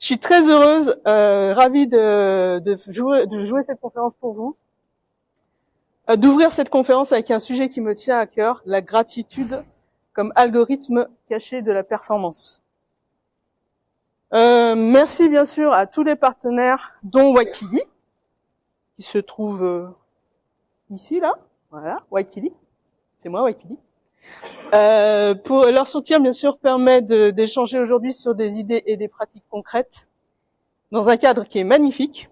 Je suis très heureuse, ravie de jouer cette conférence pour vous, d'ouvrir cette conférence avec un sujet qui me tient à cœur, la gratitude comme algorithme caché de la performance. Merci bien sûr à tous les partenaires, dont Wakili, qui se trouve ici, là. Voilà, Wakili. C'est moi, Wakili. Pour leur soutien, bien sûr, permet d'échanger aujourd'hui sur des idées et des pratiques concrètes dans un cadre qui est magnifique.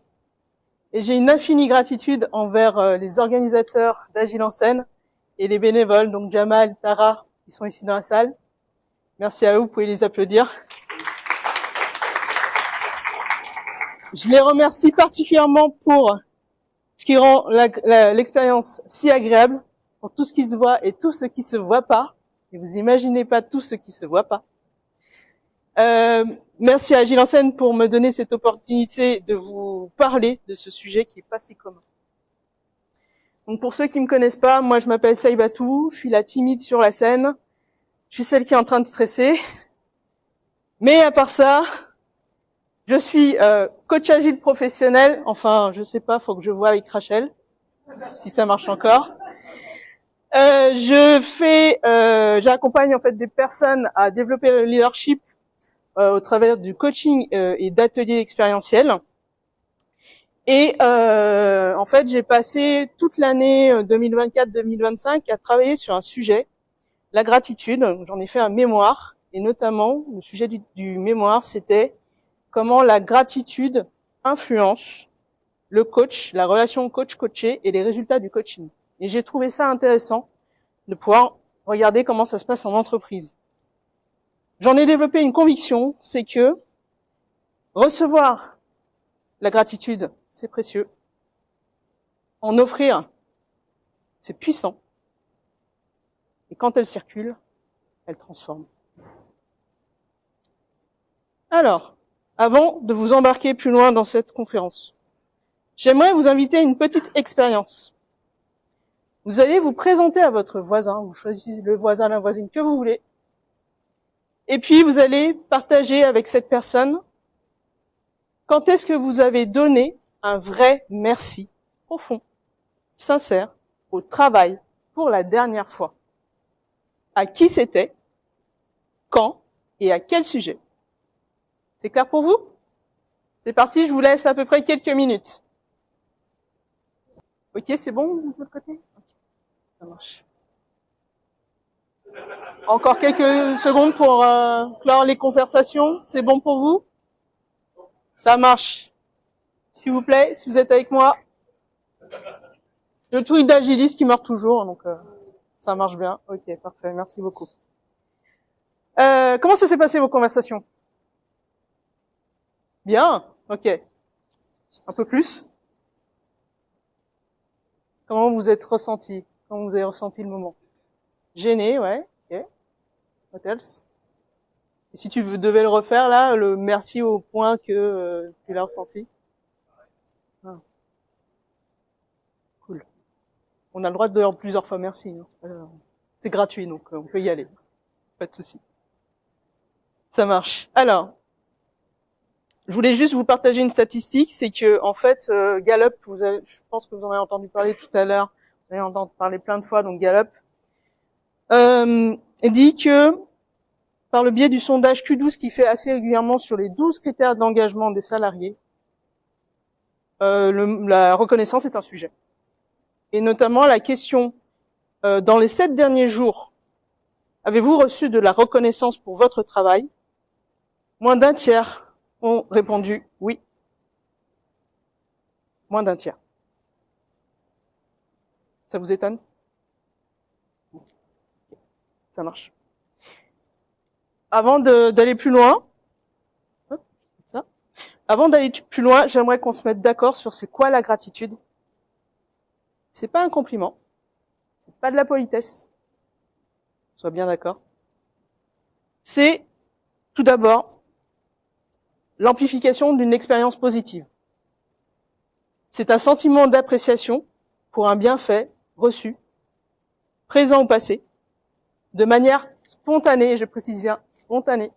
Et j'ai une infinie gratitude envers les organisateurs d'Agile en scène et les bénévoles, donc Jamal, Tara, qui sont ici dans la salle. Merci à eux, vous pouvez les applaudir. Je les remercie particulièrement pour ce qui rend l'expérience si agréable, pour tout ce qui se voit et tout ce qui se voit pas. Et vous imaginez pas tout ce qui se voit pas. Merci à Agile en scène pour me donner cette opportunité de vous parler de ce sujet qui est pas si commun. Donc pour ceux qui me connaissent pas, moi je m'appelle Saïbatou, je suis la timide sur la scène, je suis celle qui est en train de stresser. Mais à part ça, je suis coach agile professionnel, enfin je sais pas, faut que je vois avec Rachel, si ça marche encore. J'accompagne en fait des personnes à développer le leadership au travers du coaching et d'ateliers expérientiels. Et en fait, j'ai passé toute l'année 2024-2025 à travailler sur un sujet, la gratitude. J'en ai fait un mémoire, et notamment le sujet du mémoire, c'était comment la gratitude influence le coach, la relation coach-coaché et les résultats du coaching. Et j'ai trouvé ça intéressant de pouvoir regarder comment ça se passe en entreprise. J'en ai développé une conviction, c'est que recevoir la gratitude, c'est précieux. En offrir, c'est puissant. Et quand elle circule, elle transforme. Alors, avant de vous embarquer plus loin dans cette conférence, j'aimerais vous inviter à une petite expérience. Vous allez vous présenter à votre voisin, vous choisissez le voisin, la voisine que vous voulez, et puis vous allez partager avec cette personne quand est-ce que vous avez donné un vrai merci profond, sincère, au travail pour la dernière fois. À qui c'était, quand et à quel sujet. C'est clair pour vous? C'est parti, je vous laisse à peu près quelques minutes. Ok, c'est bon de votre côté? Okay. Ça marche. Encore quelques secondes pour clore les conversations. C'est bon pour vous? Ça marche. S'il vous plaît, si vous êtes avec moi. Le truc d'agiliste qui meurt toujours, donc ça marche bien. Ok, parfait, merci beaucoup. Comment ça s'est passé vos conversations? Bien, ok. Un peu plus? Comment vous êtes ressenti? Comment vous avez ressenti le moment? Gêné, ouais, ok. What else? Et si tu devais le refaire, là, le merci au point que tu l'as ressenti? Ah. Cool. On a le droit de dire plusieurs fois merci. Hein, c'est gratuit, donc on peut y aller. Pas de souci. Ça marche. Alors, je voulais juste vous partager une statistique, c'est que en fait, Gallup, je pense que vous en avez entendu parler tout à l'heure, vous avez entendu parler plein de fois, donc Gallup, dit que par le biais du sondage Q12 qui fait assez régulièrement sur les 12 critères d'engagement des salariés, la reconnaissance est un sujet. Et notamment la question, dans les 7 derniers jours, avez-vous reçu de la reconnaissance pour votre travail? Moins d'un tiers ont répondu oui. Moins d'un tiers. Ça vous étonne? Ça marche. Avant d'aller plus loin, j'aimerais qu'on se mette d'accord sur c'est quoi la gratitude. C'est pas un compliment, c'est pas de la politesse. Sois bien d'accord. C'est tout d'abord l'amplification d'une expérience positive. C'est un sentiment d'appréciation pour un bienfait reçu, présent ou passé, de manière spontanée, et je précise bien spontanée,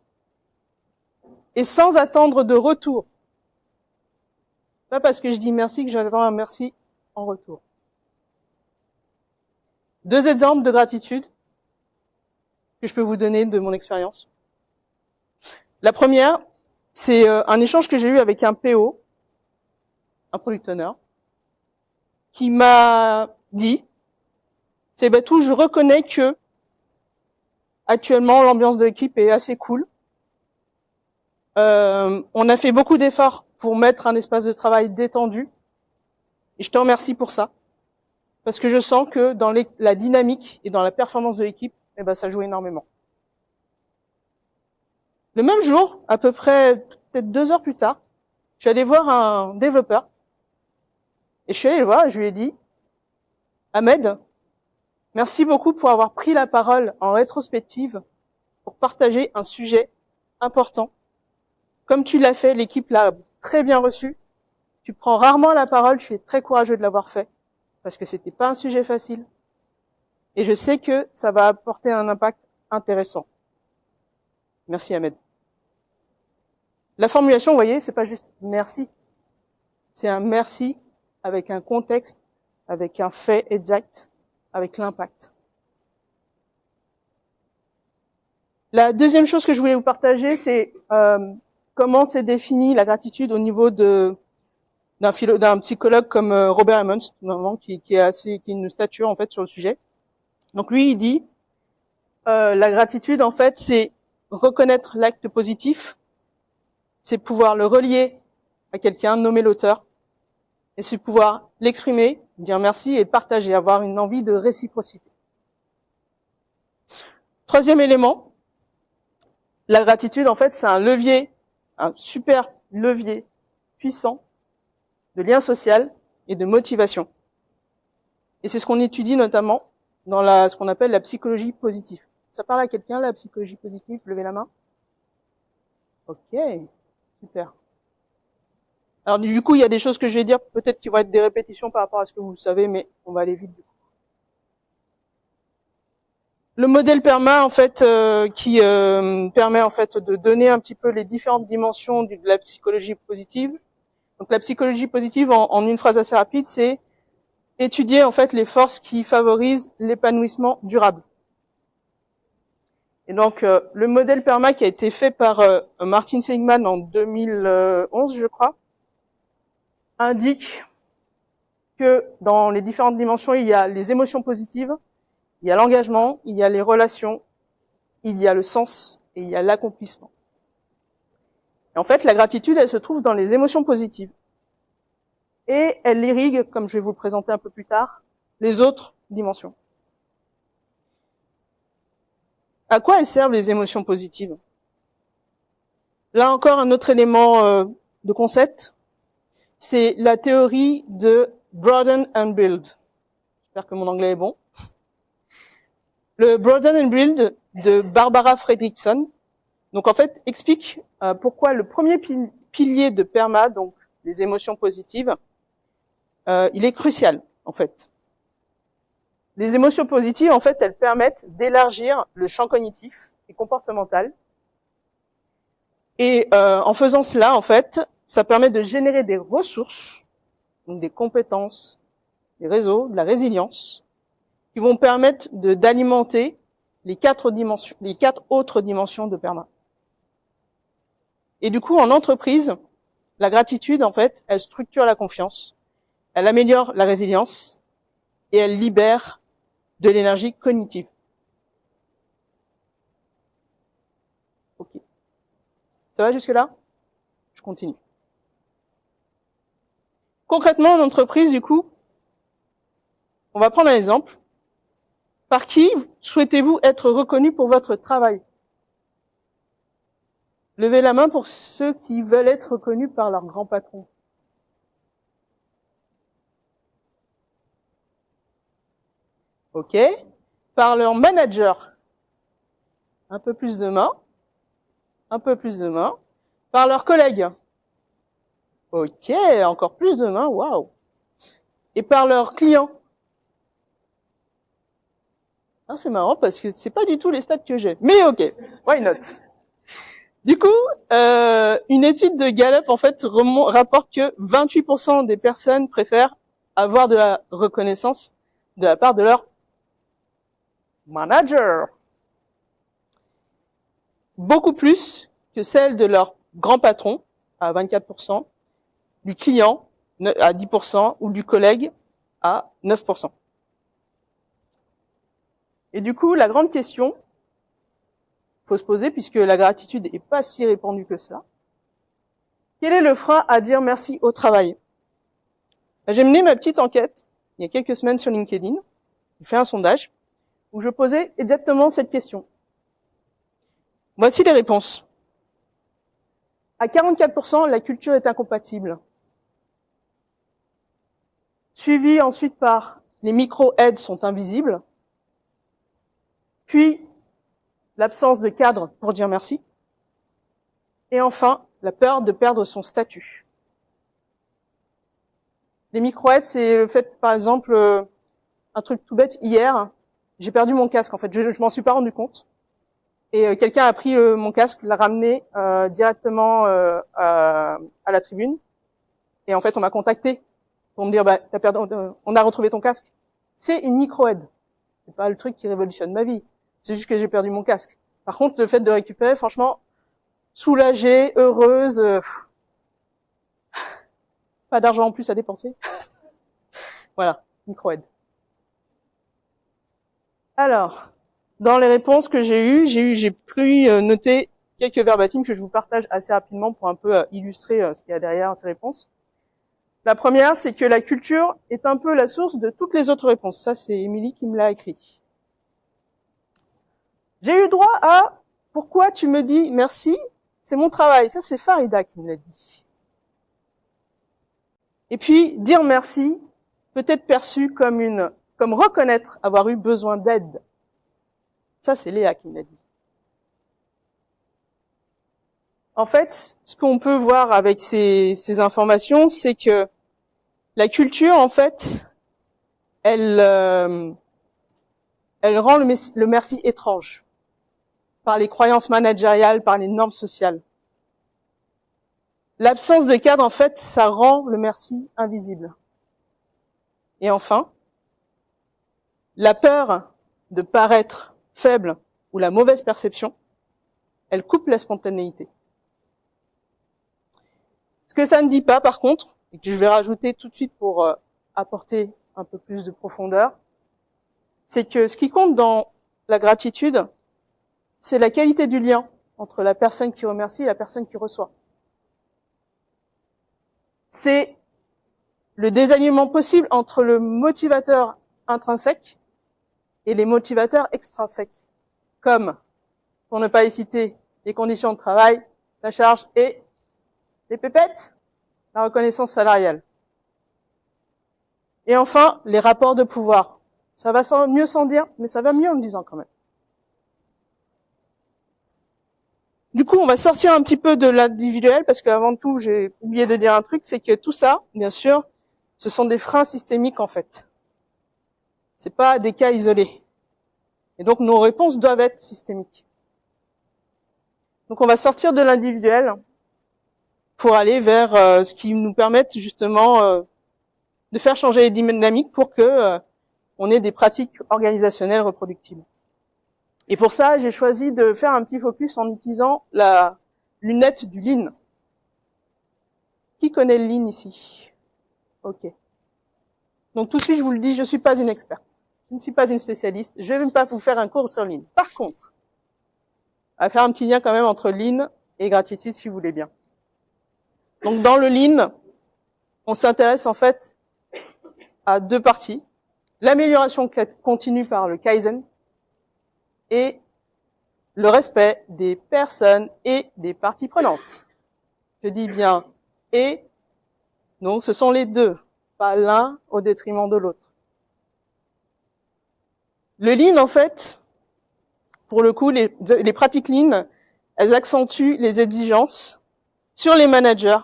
et sans attendre de retour. Pas parce que je dis merci que j'attends un merci en retour. 2 exemples de gratitude que je peux vous donner de mon expérience. La première, c'est un échange que j'ai eu avec un PO, un product owner, qui m'a dit, c'est tout, je reconnais que actuellement l'ambiance de l'équipe est assez cool. On a fait beaucoup d'efforts pour mettre un espace de travail détendu, et je te remercie pour ça, parce que je sens que dans la dynamique et dans la performance de l'équipe, ça joue énormément. Le même jour, à peu près peut-être 2 heures plus tard, je suis allé voir un développeur, et je suis allé le voir et je lui ai dit, Ahmed, merci beaucoup pour avoir pris la parole en rétrospective pour partager un sujet important. Comme tu l'as fait, l'équipe l'a très bien reçu. Tu prends rarement la parole, je suis très courageux de l'avoir fait, parce que c'était pas un sujet facile. Et je sais que ça va apporter un impact intéressant. Merci Ahmed. La formulation, vous voyez, c'est pas juste merci. C'est un merci avec un contexte, avec un fait exact, avec l'impact. La deuxième chose que je voulais vous partager, c'est comment c'est défini la gratitude au niveau d'un psychologue comme Robert Emmons, qui a une stature en fait sur le sujet. Donc lui, il dit la gratitude, en fait, c'est reconnaître l'acte positif, c'est pouvoir le relier à quelqu'un, nommer l'auteur, et c'est pouvoir l'exprimer, dire merci et partager, avoir une envie de réciprocité. Troisième élément, la gratitude, en fait, c'est un levier, un super levier puissant de lien social et de motivation. Et c'est ce qu'on étudie notamment dans ce qu'on appelle la psychologie positive. Ça parle à quelqu'un, la psychologie positive? Levez la main. Ok, super. Alors du coup, il y a des choses que je vais dire, peut-être qui vont être des répétitions par rapport à ce que vous savez, mais on va aller vite. Le modèle PERMA, en fait, qui permet en fait de donner un petit peu les différentes dimensions de la psychologie positive. Donc la psychologie positive, en une phrase assez rapide, c'est étudier en fait les forces qui favorisent l'épanouissement durable. Et donc le modèle PERMA qui a été fait par Martin Seligman en 2011, je crois, indique que dans les différentes dimensions, il y a les émotions positives, il y a l'engagement, il y a les relations, il y a le sens et il y a l'accomplissement. Et en fait, la gratitude, elle se trouve dans les émotions positives. Et elle irrigue, comme je vais vous le présenter un peu plus tard, les autres dimensions. À quoi elles servent les émotions positives? Là encore, un autre élément de concept, c'est la théorie de Broaden and Build. J'espère que mon anglais est bon. Le Broaden and Build de Barbara Fredrickson, donc en fait, explique pourquoi le premier pilier de PERMA, donc les émotions positives, il est crucial, en fait. Les émotions positives, en fait, elles permettent d'élargir le champ cognitif et comportemental. Et en faisant cela, en fait, ça permet de générer des ressources, donc des compétences, des réseaux, de la résilience, qui vont permettre d'alimenter les 4 autres dimensions de PERMA. Et du coup, en entreprise, la gratitude, en fait, elle structure la confiance, elle améliore la résilience et elle libère de l'énergie cognitive. Ok. Ça va jusque-là? Je continue. Concrètement, en entreprise, du coup, on va prendre un exemple. Par qui souhaitez-vous être reconnu pour votre travail? Levez la main pour ceux qui veulent être reconnus par leur grand patron. Ok. Par leur manager. Un peu plus de mains. Un peu plus de mains. Par leurs collègues. Ok, encore plus de mains, waouh. Et par leurs clients. Ah, c'est marrant parce que c'est pas du tout les stats que j'ai. Mais ok, why not? Du coup, une étude de Gallup en fait rapporte que 28% des personnes préfèrent avoir de la reconnaissance de la part de leur manager, beaucoup plus que celle de leur grand patron à 24%, du client à 10% ou du collègue à 9%. Et du coup, la grande question faut se poser, puisque la gratitude n'est pas si répandue que cela. Quel est le frein à dire merci au travail? J'ai mené ma petite enquête il y a quelques semaines sur LinkedIn. J'ai fait un sondage où je posais exactement cette question. Voici les réponses. À 44%, la culture est incompatible. Suivi ensuite par les micro-aides sont invisibles. Puis, l'absence de cadre pour dire merci. Et enfin, la peur de perdre son statut. Les micro-aides, c'est le fait, par exemple, un truc tout bête, hier, j'ai perdu mon casque, en fait, je m'en suis pas rendu compte. Et quelqu'un a pris mon casque, l'a ramené directement à la tribune. Et en fait, on m'a contacté pour me dire, bah, on a retrouvé ton casque. C'est une micro-aide. C'est pas le truc qui révolutionne ma vie. C'est juste que j'ai perdu mon casque. Par contre, le fait de récupérer, franchement, soulagée, heureuse, pas d'argent en plus à dépenser. Voilà, micro-aide. Alors, dans les réponses que j'ai pu noter quelques verbatims que je vous partage assez rapidement pour un peu illustrer ce qu'il y a derrière ces réponses. La première, c'est que la culture est un peu la source de toutes les autres réponses. Ça, c'est Émilie qui me l'a écrit. J'ai eu droit à « Pourquoi tu me dis merci ? C'est mon travail ». Ça, c'est Farida qui me l'a dit. Et puis, dire merci peut être perçu comme reconnaître avoir eu besoin d'aide. Ça, c'est Léa qui me l'a dit. En fait, ce qu'on peut voir avec ces informations, c'est que la culture, en fait, elle rend le merci étrange par les croyances managériales, par les normes sociales. L'absence de cadre, en fait, ça rend le merci invisible. Et enfin, la peur de paraître faible ou la mauvaise perception, elle coupe la spontanéité. Ce que ça ne dit pas, par contre, et que je vais rajouter tout de suite pour apporter un peu plus de profondeur, c'est que ce qui compte dans la gratitude, c'est la qualité du lien entre la personne qui remercie et la personne qui reçoit. C'est le désalignement possible entre le motivateur intrinsèque et les motivateurs extrinsèques, comme, pour ne pas les citer, les conditions de travail, la charge et les pépettes, la reconnaissance salariale. Et enfin, les rapports de pouvoir. Ça va mieux sans dire, mais ça va mieux en le disant quand même. Du coup, on va sortir un petit peu de l'individuel, parce qu'avant tout, j'ai oublié de dire un truc, c'est que tout ça, bien sûr, ce sont des freins systémiques en fait. C'est pas des cas isolés. Et donc, nos réponses doivent être systémiques. Donc, on va sortir de l'individuel pour aller vers ce qui nous permette justement de faire changer les dynamiques pour que on ait des pratiques organisationnelles reproductibles. Et pour ça, j'ai choisi de faire un petit focus en utilisant la lunette du Lean. Qui connaît le Lean ici? Ok. Donc tout de suite, je vous le dis, je ne suis pas une experte. Je ne suis pas une spécialiste. Je ne vais même pas vous faire un cours sur Lean. Par contre, on va faire un petit lien quand même entre Lean et gratitude, si vous voulez bien. Donc dans le Lean, on s'intéresse en fait à deux parties. L'amélioration continue par le Kaizen et le respect des personnes et des parties prenantes. Je dis bien « et », donc ce sont les deux, pas l'un au détriment de l'autre. Le Lean, en fait, pour le coup, les pratiques Lean, elles accentuent les exigences sur les managers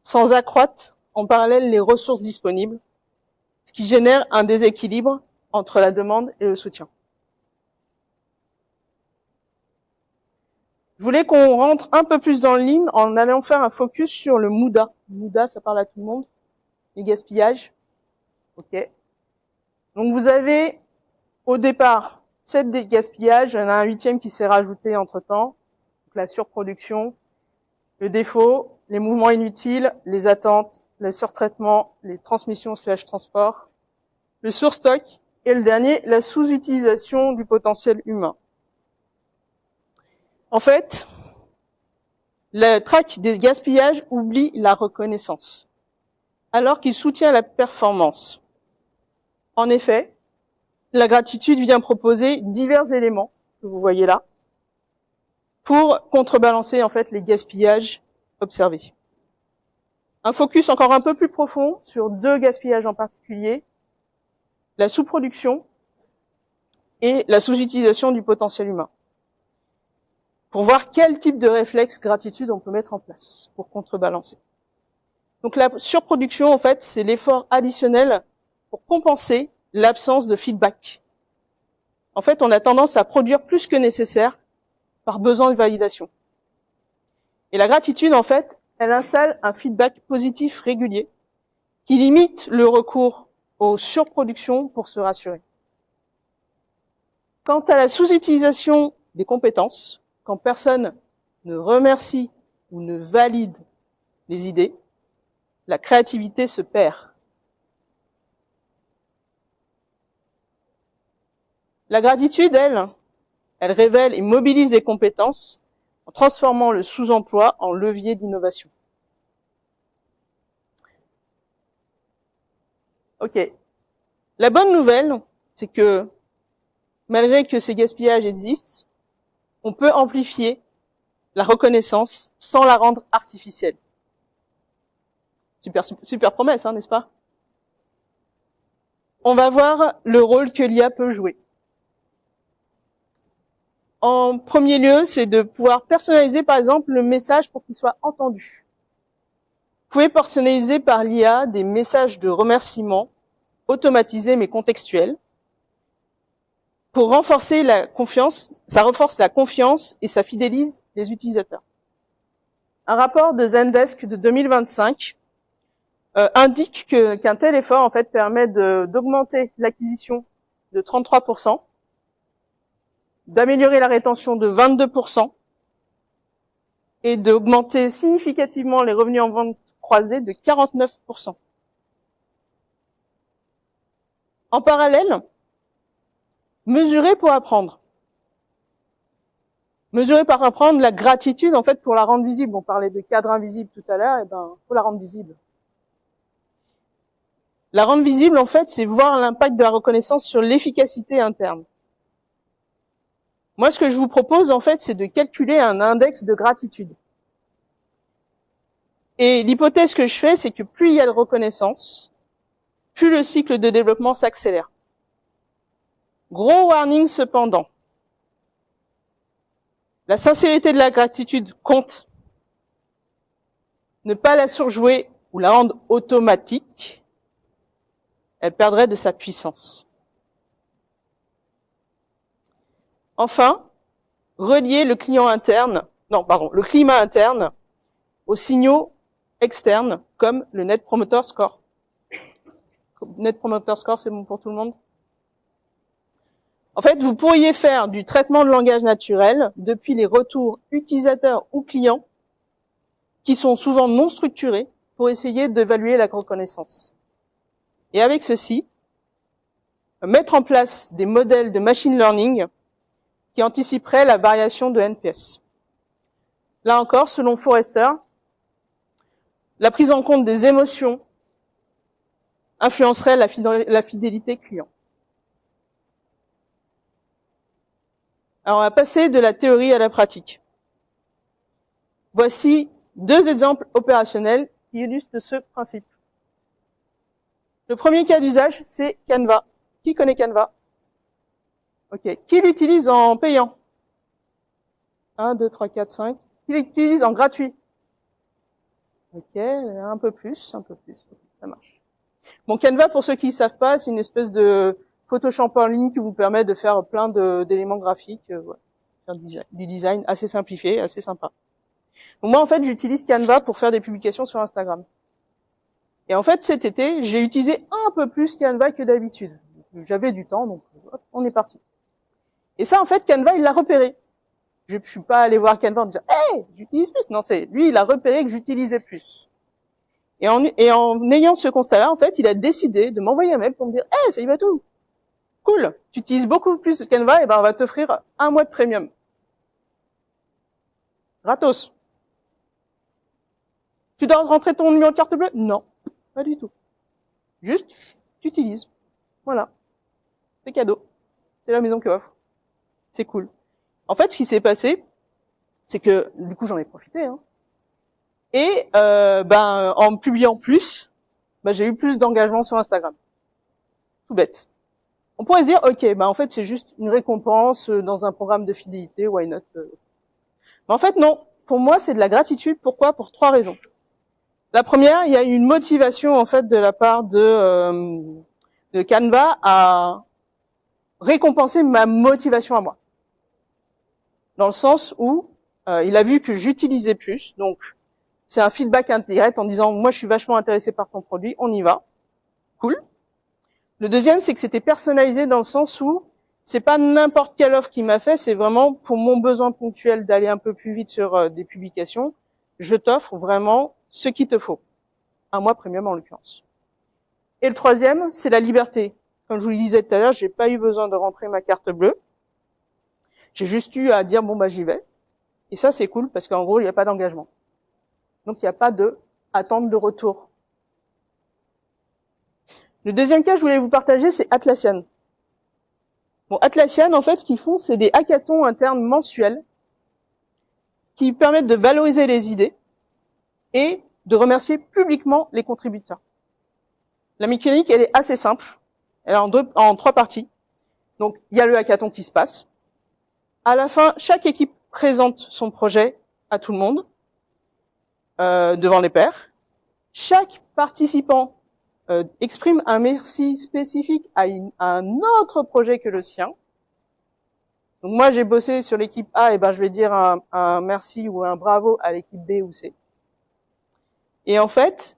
sans accroître en parallèle les ressources disponibles, ce qui génère un déséquilibre entre la demande et le soutien. Je voulais qu'on rentre un peu plus dans le lean en allant faire un focus sur le MUDA. MUDA, ça parle à tout le monde. Les gaspillages. Ok. Donc vous avez au départ 7 des gaspillages, il y en a un 8e qui s'est rajouté entre-temps. Donc la surproduction, le défaut, les mouvements inutiles, les attentes, le surtraitement, les transmissions / transport, le surstock et le dernier, la sous-utilisation du potentiel humain. En fait, le track des gaspillages oublie la reconnaissance, alors qu'il soutient la performance. En effet, la gratitude vient proposer divers éléments que vous voyez là pour contrebalancer en fait les gaspillages observés. Un focus encore un peu plus profond sur 2 gaspillages en particulier, la sous-production et la sous-utilisation du potentiel humain, pour voir quel type de réflexe gratitude on peut mettre en place pour contrebalancer. Donc la surproduction, en fait, c'est l'effort additionnel pour compenser l'absence de feedback. En fait, on a tendance à produire plus que nécessaire par besoin de validation. Et la gratitude, en fait, elle installe un feedback positif régulier qui limite le recours aux surproductions pour se rassurer. Quant à la sous-utilisation des compétences, quand personne ne remercie ou ne valide les idées, la créativité se perd. La gratitude, elle révèle et mobilise les compétences en transformant le sous-emploi en levier d'innovation. Ok. La bonne nouvelle, c'est que malgré que ces gaspillages existent, on peut amplifier la reconnaissance sans la rendre artificielle. Super promesse, hein, n'est-ce pas? On va voir le rôle que l'IA peut jouer. En premier lieu, c'est de pouvoir personnaliser, par exemple, le message pour qu'il soit entendu. Vous pouvez personnaliser par l'IA des messages de remerciement automatisés mais contextuels. Pour renforcer la confiance, ça renforce la confiance et ça fidélise les utilisateurs. Un rapport de Zendesk de 2025 indique qu'un tel effort en fait permet d'augmenter l'acquisition de 33%, d'améliorer la rétention de 22% et d'augmenter significativement les revenus en vente croisée de 49%. En parallèle, mesurer pour apprendre. Mesurer par apprendre la gratitude, en fait, pour la rendre visible. On parlait de cadre invisible tout à l'heure, et ben, faut la rendre visible. La rendre visible, en fait, c'est voir l'impact de la reconnaissance sur l'efficacité interne. Moi, ce que je vous propose, en fait, c'est de calculer un index de gratitude. Et l'hypothèse que je fais, c'est que plus il y a de reconnaissance, plus le cycle de développement s'accélère. Gros warning cependant. La sincérité de la gratitude compte. Ne pas la surjouer ou la rendre automatique, elle perdrait de sa puissance. Enfin, relier le climat interne aux signaux externes comme le Net Promoter Score. Net Promoter Score, c'est bon pour tout le monde? En fait, vous pourriez faire du traitement de langage naturel depuis les retours utilisateurs ou clients qui sont souvent non structurés pour essayer d'évaluer la reconnaissance. Et avec ceci, mettre en place des modèles de machine learning qui anticiperaient la variation de NPS. Là encore, selon Forrester, la prise en compte des émotions influencerait la fidélité client. Alors, on va passer de la théorie à la pratique. Voici 2 exemples opérationnels qui illustrent ce principe. Le premier cas d'usage, c'est Canva. Qui connaît Canva? Ok. Qui l'utilise en payant? 1, 2, 3, 4, 5. Qui l'utilise en gratuit? Ok, un peu plus, ça marche. Bon, Canva, pour ceux qui ne savent pas, c'est une espèce de Photoshop en ligne qui vous permet de faire plein d'éléments graphiques. Voilà. faire du design assez simplifié, assez sympa. Donc moi, en fait, j'utilise Canva pour faire des publications sur Instagram. Et en fait, cet été, j'ai utilisé un peu plus Canva que d'habitude. J'avais du temps, donc hop, on est parti. Et ça, en fait, Canva, il l'a repéré. Je suis pas allé voir Canva en disant « Hey, j'utilise plus !» Non, c'est lui, il a repéré que j'utilisais plus. Et en ayant ce constat-là, en fait, il a décidé de m'envoyer un mail pour me dire « Hey, ça y va tout. Cool, tu utilises beaucoup plus Canva, et ben on va t'offrir 1 mois de premium. » Gratos. Tu dois rentrer ton numéro de carte bleue? Non, pas du tout. Juste, tu utilises. Voilà. C'est cadeau. C'est la maison qui offre. C'est cool. En fait, ce qui s'est passé, c'est que, du coup, j'en ai profité, hein. Et, en publiant plus, j'ai eu plus d'engagement sur Instagram. Tout bête. On pourrait se dire, ok, en fait, c'est juste une récompense dans un programme de fidélité, why not? Mais en fait, non. Pour moi, c'est de la gratitude. Pourquoi? Pour 3 raisons. La première, il y a une motivation, en fait, de la part de Canva à récompenser ma motivation à moi. Dans le sens où il a vu que j'utilisais plus, donc c'est un feedback indirect en disant « Moi, je suis vachement intéressé par ton produit, on y va. » Cool. Le deuxième, c'est que c'était personnalisé dans le sens où c'est pas n'importe quelle offre qu'il m'a fait, c'est vraiment pour mon besoin ponctuel d'aller un peu plus vite sur des publications. Je t'offre vraiment ce qu'il te faut. 1 mois premium en l'occurrence. Et le troisième, c'est la liberté. Comme je vous le disais tout à l'heure, j'ai pas eu besoin de rentrer ma carte bleue. J'ai juste eu à dire, bon, j'y vais. Et ça, c'est cool parce qu'en gros, il n'y a pas d'engagement. Donc, il n'y a pas de attente de retour. Le deuxième cas que je voulais vous partager, c'est Atlassian. Bon, Atlassian, en fait, ce qu'ils font, c'est des hackathons internes mensuels qui permettent de valoriser les idées et de remercier publiquement les contributeurs. La mécanique, elle est assez simple. Elle est en 3 parties. Donc, il y a le hackathon qui se passe. À la fin, chaque équipe présente son projet à tout le monde, devant les pairs. Chaque participant exprime un merci spécifique à un autre projet que le sien. Donc moi, j'ai bossé sur l'équipe A, et je vais dire un merci ou un bravo à l'équipe B ou C. Et en fait,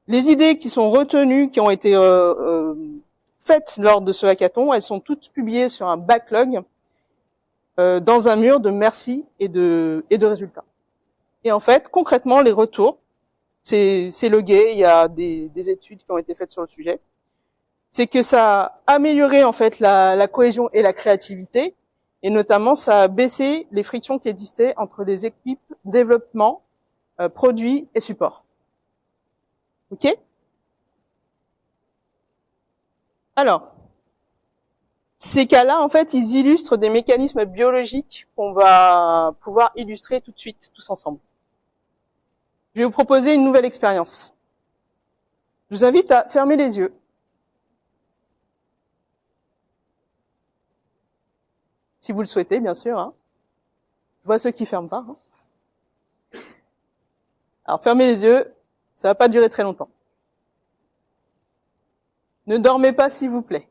les idées qui sont retenues, qui ont été faites lors de ce hackathon, elles sont toutes publiées sur un backlog dans un mur de merci et de résultats. Et en fait, concrètement, les retours, c'est logué, il y a des études qui ont été faites sur le sujet, c'est que ça a amélioré en fait la cohésion et la créativité, et notamment ça a baissé les frictions qui existaient entre les équipes développement, produits et support. Ok? Alors, ces cas-là, en fait, ils illustrent des mécanismes biologiques qu'on va pouvoir illustrer tout de suite, tous ensemble. Je vais vous proposer une nouvelle expérience. Je vous invite à fermer les yeux. Si vous le souhaitez, bien sûr. Hein. Je vois ceux qui ferment pas. Hein. Alors, fermez les yeux, ça va pas durer très longtemps. Ne dormez pas, s'il vous plaît.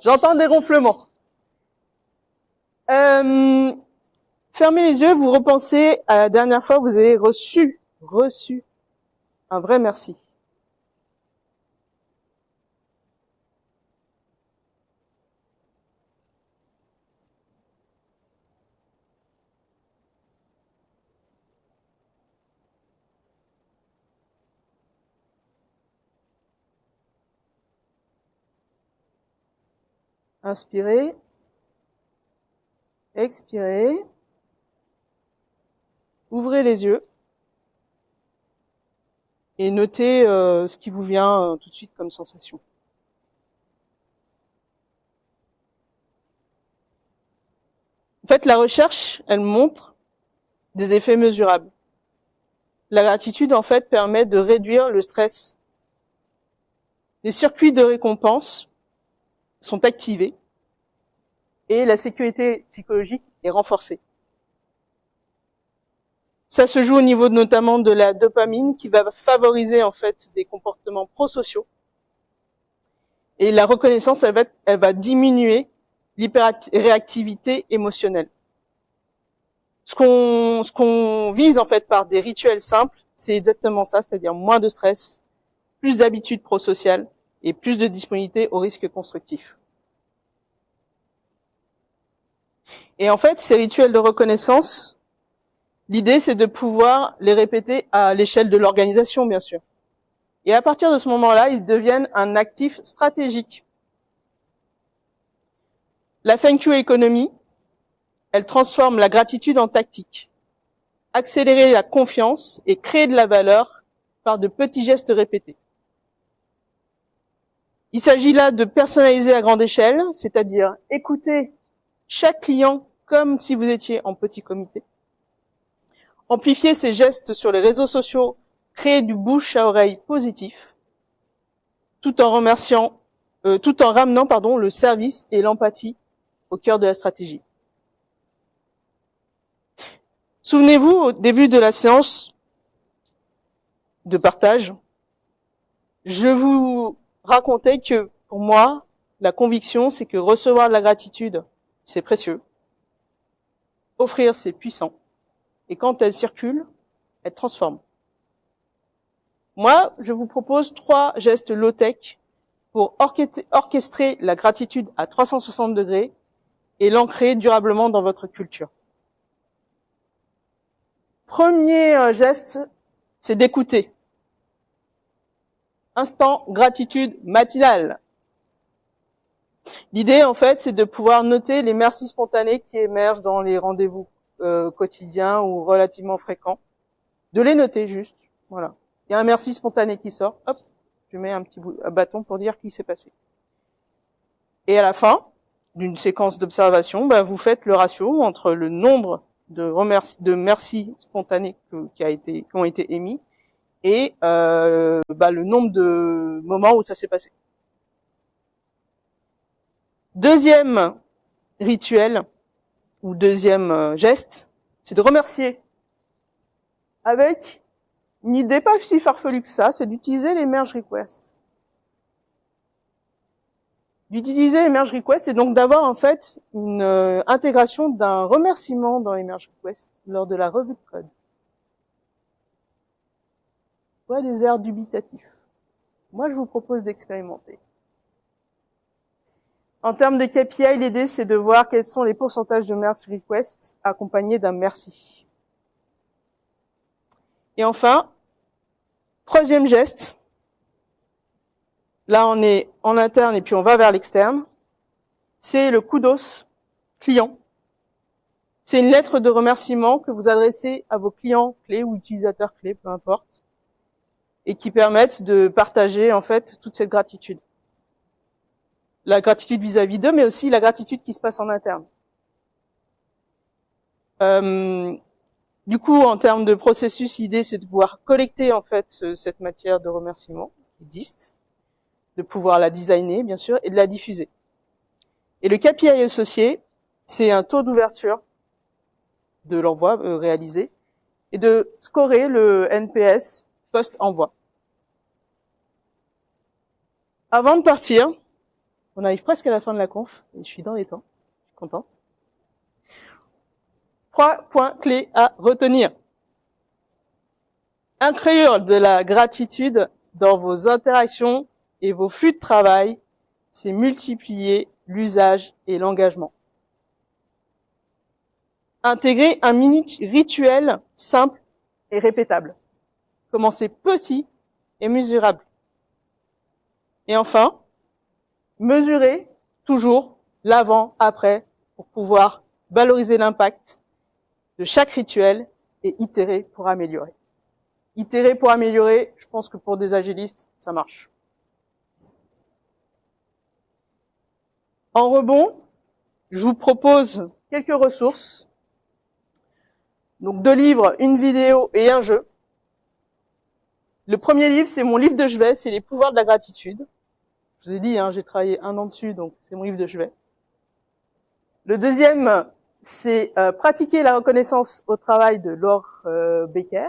J'entends des ronflements. Fermez les yeux, vous repensez à la dernière fois où vous avez reçu un vrai merci. Inspirez, expirez, ouvrez les yeux et notez ce qui vous vient tout de suite comme sensation. En fait, la recherche, elle montre des effets mesurables. La gratitude, en fait, permet de réduire le stress. Les circuits de récompense sont activés et la sécurité psychologique est renforcée. Ça se joue au niveau notamment de la dopamine qui va favoriser en fait des comportements prosociaux. Et la reconnaissance, elle va diminuer l'hyperréactivité émotionnelle. Ce qu'on vise en fait par des rituels simples, c'est exactement ça, c'est-à-dire moins de stress, plus d'habitudes prosociales et plus de disponibilité aux risques constructifs. Et en fait, ces rituels de reconnaissance, l'idée c'est de pouvoir les répéter à l'échelle de l'organisation, bien sûr. Et à partir de ce moment-là, ils deviennent un actif stratégique. La Thank You Economy, elle transforme la gratitude en tactique. Accélérer la confiance et créer de la valeur par de petits gestes répétés. Il s'agit là de personnaliser à grande échelle, c'est-à-dire écouter chaque client comme si vous étiez en petit comité. Amplifier ces gestes sur les réseaux sociaux, créer du bouche à oreille positif, tout en ramenant, le service et l'empathie au cœur de la stratégie. Souvenez-vous, au début de la séance de partage, je vous racontais que, pour moi, la conviction, c'est que recevoir de la gratitude, c'est précieux. Offrir, c'est puissant. Et quand elle circule, elle transforme. Moi, je vous propose 3 gestes low-tech pour orchestrer la gratitude à 360 degrés et l'ancrer durablement dans votre culture. Premier geste, c'est d'écouter. Instant gratitude matinale. L'idée, en fait, c'est de pouvoir noter les merci spontanés qui émergent dans les rendez-vous quotidiens ou relativement fréquents. De les noter juste, voilà. Il y a un merci spontané qui sort, hop, je mets un petit bâton pour dire qu'il s'est passé. Et à la fin d'une séquence d'observation, vous faites le ratio entre le nombre de merci spontanés qui ont été émis et le nombre de moments où ça s'est passé. Deuxième rituel ou deuxième geste, c'est de remercier avec une idée pas si farfelue que ça, c'est d'utiliser les merge requests. D'utiliser les merge requests et donc d'avoir en fait une intégration d'un remerciement dans les merge requests lors de la revue de code. Ouais, des airs dubitatifs. Moi, je vous propose d'expérimenter. En termes de KPI, l'idée, c'est de voir quels sont les pourcentages de merge requests accompagnés d'un merci. Et enfin, troisième geste. Là, on est en interne et puis on va vers l'externe. C'est le kudos client. C'est une lettre de remerciement que vous adressez à vos clients clés ou utilisateurs clés, peu importe, et qui permettent de partager, en fait, toute cette gratitude. La gratitude vis-à-vis d'eux, mais aussi la gratitude qui se passe en interne. Du coup, en termes de processus, l'idée, c'est de pouvoir collecter, en fait, cette matière de remerciement qui existe, de pouvoir la designer, bien sûr, et de la diffuser. Et le KPI associé, c'est un taux d'ouverture de l'envoi réalisé et de scorer le NPS post-envoi. Avant de partir, on arrive presque à la fin de la conf, et je suis dans les temps, je suis contente. 3 points clés à retenir. Inclure de la gratitude dans vos interactions et vos flux de travail, c'est multiplier l'usage et l'engagement. Intégrer un mini rituel simple et répétable. Commencez petit et mesurable. Et enfin, mesurez toujours l'avant-après pour pouvoir valoriser l'impact de chaque rituel et itérer pour améliorer. Itérer pour améliorer, je pense que pour des agilistes, ça marche. En rebond, je vous propose quelques ressources. Donc 2 livres, une vidéo et un jeu. Le premier livre, c'est mon livre de chevet, c'est Les pouvoirs de la gratitude. Je vous ai dit, j'ai travaillé 1 an dessus, donc c'est mon livre de chevet. Le deuxième, c'est Pratiquer la reconnaissance au travail de Laure Becker.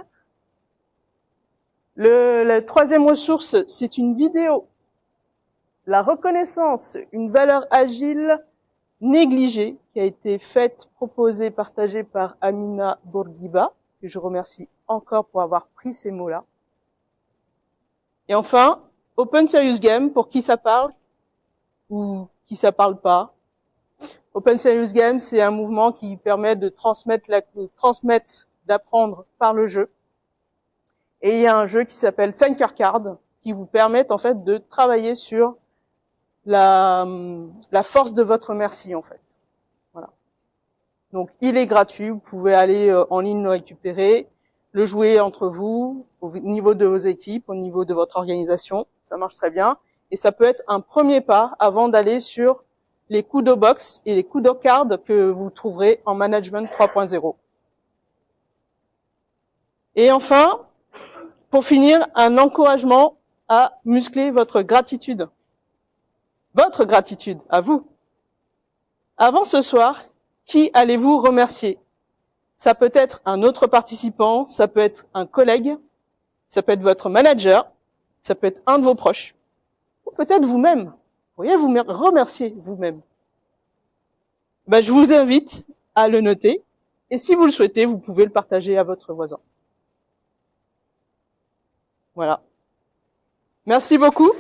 La troisième ressource, c'est une vidéo. La reconnaissance, une valeur agile négligée qui a été faite, proposée, partagée par Amina Bourguiba, que je remercie encore pour avoir pris ces mots-là. Et enfin, Open Serious Game, pour qui ça parle ou qui ça parle pas. Open Serious Game, c'est un mouvement qui permet de transmettre, d'apprendre par le jeu. Et il y a un jeu qui s'appelle Thanker Card, qui vous permet en fait de travailler sur la force de votre merci en fait. Voilà. Donc il est gratuit, vous pouvez aller en ligne le récupérer, le jouer entre vous, au niveau de vos équipes, au niveau de votre organisation, ça marche très bien. Et ça peut être un premier pas avant d'aller sur les Kudo Box et les Kudo Cards que vous trouverez en Management 3.0. Et enfin, pour finir, un encouragement à muscler votre gratitude. Votre gratitude, à vous. Avant ce soir, qui allez-vous remercier? Ça peut être un autre participant, ça peut être un collègue, ça peut être votre manager, ça peut être un de vos proches, ou peut-être vous-même. Vous pourriez vous remercier vous-même. Ben, je vous invite à le noter, et si vous le souhaitez, vous pouvez le partager à votre voisin. Voilà. Merci beaucoup.